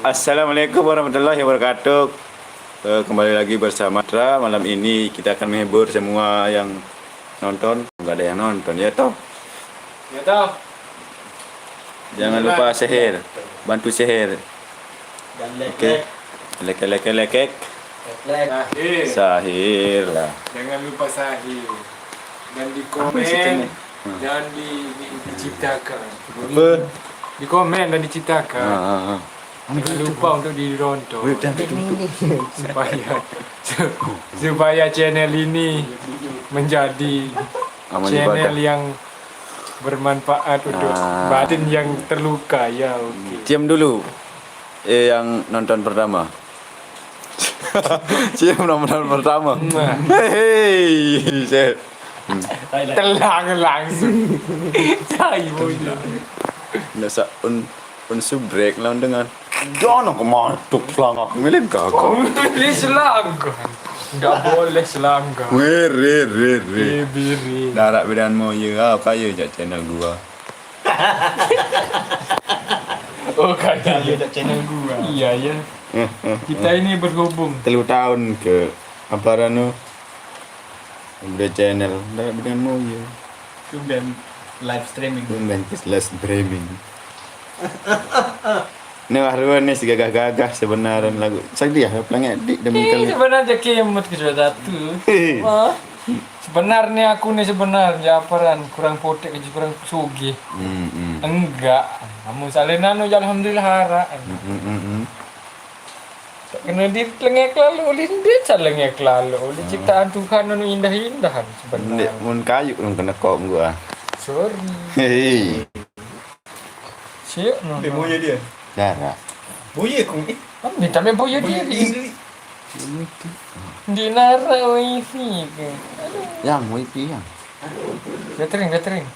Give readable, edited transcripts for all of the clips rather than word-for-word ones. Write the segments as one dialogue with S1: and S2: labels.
S1: Assalamualaikum warahmatullahi wabarakatuh. Kembali lagi bersama Tra. Malam ini kita akan menghibur semua yang nonton. Enggak ada yang nonton ya toh.
S2: Ya toh.
S1: Jangan lupa share, bantu share. Oke. Lekek. Sahir lah.
S2: Jangan lupa sahir. Dan di komen dan diciptakan.
S1: Apa?
S2: Di komen dan diciptakan. Jangan lupa untuk ditonton supaya channel ini menjadi channel yang bermanfaat untuk batin yang terluka ya. Okay.
S1: Cium dulu. Yang nonton pertama. Cium nonton pertama. Hei.
S2: Telang langsung. Cai bodoh.
S1: Nasa subrek lawan dengan jangan kematuk selangkah milik kakak.
S2: Boleh selangkah. Enggak boleh selangkah.
S1: Re.
S2: Biri.
S1: Darat bedan mau ya kaya je channel gua.
S2: Oh kaya je channel gua. Iya ya. Kita ini berhubung
S1: 3 tahun ke apa rano. Udah channel darat bedan mau ya.
S2: dan live streaming.
S1: Tumben live streaming. Ini haruan nih si gagah-gagah sebenarnya lagu. Sakti ya pelangnya dik demi kali.
S2: Sebenarnya kemut ke satu. Sebenarnya aku nih sebenarnya peran kurang potek aja kurang sugi. Enggak. Kamu salinan alhamdulillah hara. Kena dilengek lalu oleh dia calengek lalu oleh ciptaan Tuhan anu indah-indahan sebenarnya.
S1: Mun kayu kena kok gua.
S2: Sorry.
S1: Hei.
S2: Siap no.
S3: Boya dia.
S1: Darat.
S3: Boya kong
S2: Minta main boya diri. Di nara wifi ke.
S1: Yang wifi yang.
S2: Gathering.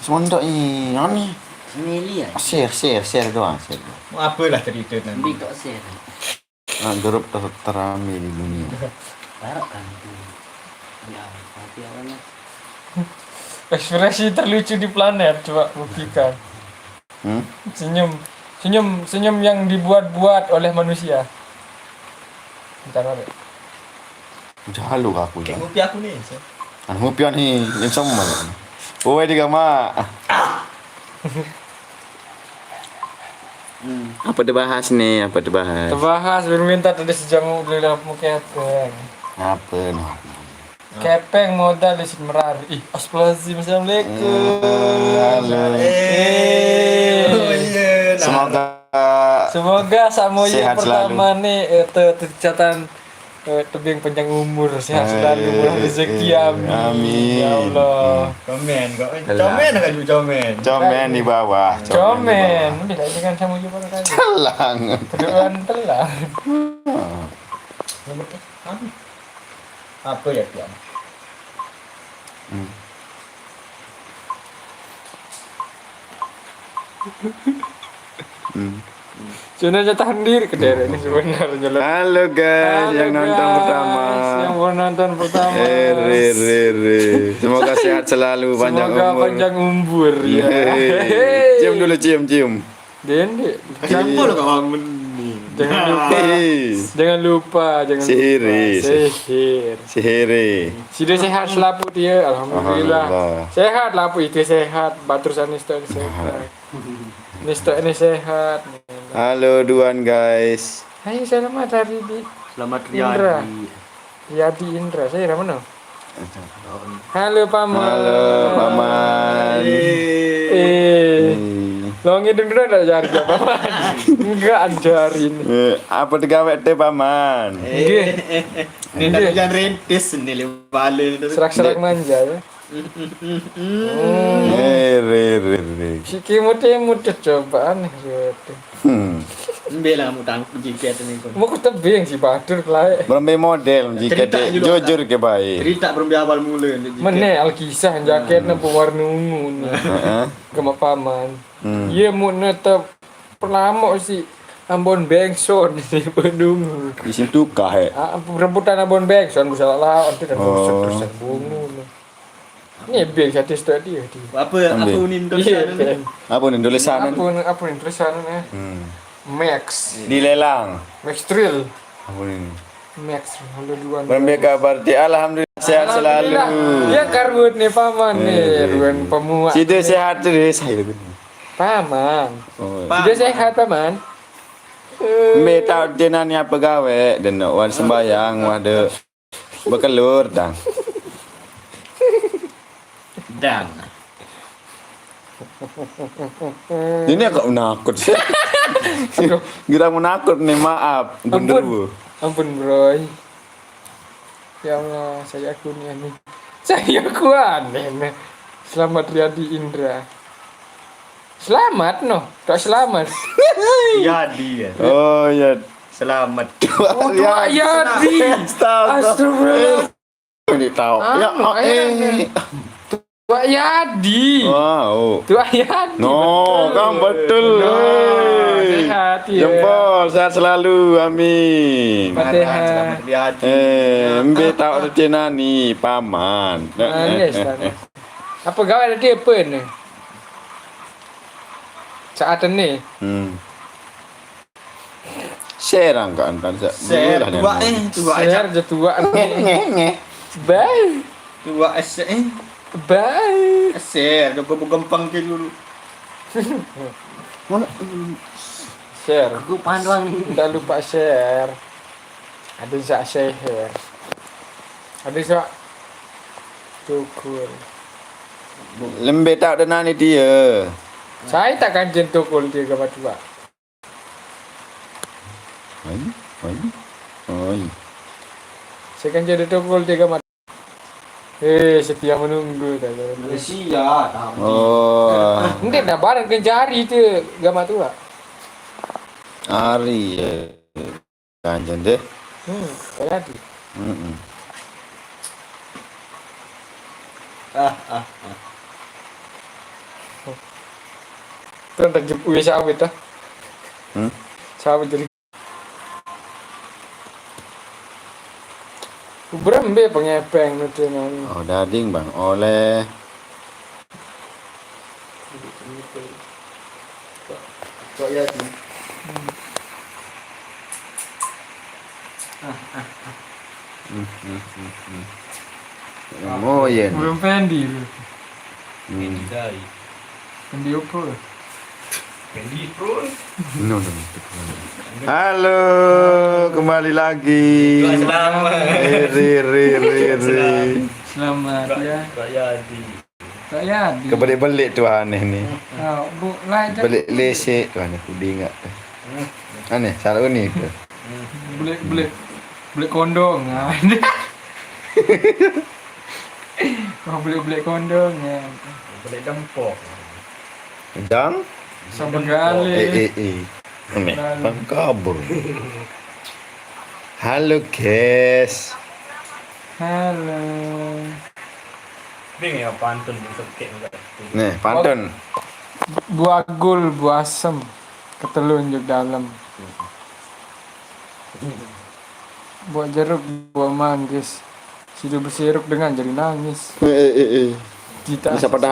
S1: Semondok ini ani.
S4: Sendiri ya?
S1: Share doang, share.
S3: mau apalah cerita nanti.
S4: Ambil kok share.
S1: Grup teramai di dunia.
S4: Barak kan itu. Ya, tapi awalnya.
S2: Ekspresi terlucu di planet coba buktikan. Senyum yang dibuat-buat oleh manusia. Bentar ada.
S1: Jalu aku
S3: Kayak
S1: ya.
S3: ngopi aku nih.
S1: Ngupian nih, yang sama. Owe di gama. Apa dibahas nih?
S2: Terbahas berminta tadi sejam udah mau kepeng.
S1: Apa nih?
S2: Kepeng modal di sini merari. Ih, astagfirullahaladzim. Assalamualaikum. Semoga Samoye
S1: sehat
S2: pertama nih tercatan tebing panjang umur, sehat selalu, murah rezeki, amin. Ya Allah.
S3: Komen kok. Comen
S1: Comen di bawah.
S2: Comen, tidak dengan Samoye pada kali.
S1: Telang.
S2: Telan.
S3: Apa ya dia?
S2: Sebenarnya tahan diri ke daerah ini sebenarnya.
S1: Halo guys, yang nonton pertama.
S2: Yang mau nonton pertama.
S1: Re. Semoga sehat selalu, panjang
S2: Semoga
S1: umur.
S2: panjang umur ya.
S1: Cium dulu, cium.
S2: Dende.
S3: Kenapa lo kawan mending?
S2: Jangan lupa.
S1: Sihir.
S2: Sudah sehat selapu dia, alhamdulillah. Sehat lapu itu sehat, batur sanis sehat. Ini sehat.
S1: Halo Duan guys.
S2: Hai, selamat hari di
S4: Selamat
S2: Indra. Yadi Indra, saya dari mana? Halo Paman. Lo ngidung dulu enggak jari Paman? Enggak ajarin.
S1: Apa digawe teh paman?
S3: Ini jangan rentis nih balik.
S2: Serak-serak manja ya.
S1: Re.
S2: Si kimut coba aneh gitu.
S3: Bela kamu tangkap jiket ini kok.
S2: Mau tebing si Badur kelai.
S1: Bermain model jika
S3: Cerita
S1: dia
S3: juga,
S1: jujur ke baik.
S3: Cerita belum di awal mula.
S2: Mene alkisah jaketnya pewarna ungu nih. Kema paman. Iya mau netep pertama si Ambon Bengson di Bandung.
S1: Di situ kah?
S2: Rebutan Ambon Bengson bisa lah nanti dan terus bungu nih. Ini biar jadi study dia.
S3: Apa
S1: Ambil.
S3: unin
S2: Iya.
S3: tulisan?
S1: Apa nih tulisan?
S2: Apa nih tulisannya? Max.
S1: dilelang.
S2: Max Trail.
S1: Apa ini?
S2: Max lalu dua.
S1: Mereka berarti alhamdulillah sehat selalu.
S2: Ya karut nih paman nih, ruan pemuak.
S1: Situ sehat tu dia saya tu.
S2: Paman.
S1: Oh.
S2: Sudah sehat paman.
S1: Me tahu dia nani apa gawe dan wan sembayang wade bekelur dang.
S3: Dan
S1: Ini agak menakut. Gira menakut nih maaf. Gunderu.
S2: Ampun bro. Ya Allah, saya akun ini. Saya aku aneh nih. Selamat Riyadi Indra. Selamat no, tak selamat.
S3: jadi ya.
S1: Oh ya.
S3: Selamat.
S2: Oh, Tua Yadi. Astagfirullah.
S1: Ini tahu. Ya,
S2: Tua Yadi.
S1: wow.
S2: Tua Yadi.
S1: No, kamu betul. Hei.
S2: Sehat ya.
S1: Jempol, sehat selalu. Amin.
S2: Fatihah.
S1: Mbe tahu rencana ni paman.
S2: Yes, apa gawe ada dia apa ni? Saat ini.
S1: Share angkat kan.
S3: Share tua tua aja.
S2: Share je tua ni. Bye.
S3: Tua
S2: Bye.
S3: share udah gempang ke dulu.
S2: Share.
S4: Aku panduan ni.
S2: Tak lupa share. Ada yang share. Ada yang tukul.
S1: Lembe tahu dan ni dia.
S2: Saya takkan jentukul dia gambar tua.
S1: Oi.
S2: Saya kan jadi tukul dia gambar. Setia menunggu tak.
S3: Malaysia.
S1: Oh.
S2: Nanti dah barang kan jari tu gambar tua.
S1: Ari. Kanjen deh.
S2: Kayak tu. Tuan tak jumpa sawit dah. Sawit jadi. Berembe pengepeng tu dengan.
S1: Oh, dading bang. Oleh.
S3: Tua Yadi.
S1: Oh iya.
S2: Belum Fendi tu.
S4: Ini dari.
S2: Fendi apa?
S4: Fendi Pro.
S1: No. Halo, kembali lagi.
S4: Selamat.
S1: Ri.
S2: Selamat ya.
S4: Rayadi.
S2: Tak Yadi.
S1: Kebalik-balik tu aneh ni.
S2: Bu, lah je.
S1: Balik lesek tu aneh kudi ingat. Aneh, salah ni ke?
S2: Boleh kondong ah. Kau boleh kondong ya.
S4: Boleh dempok.
S1: Dang?
S2: Sampai kali.
S1: Aneh, bang kabur. Halo, guys.
S2: Halo.
S4: Ini ya pantun untuk kek enggak.
S1: Nih, pantun.
S2: Buah gul, buah asem. Ketelunjuk dalam. Buah jeruk, buah manggis. Hidup bersiruk dengan jadi nangis.
S1: Bisa pada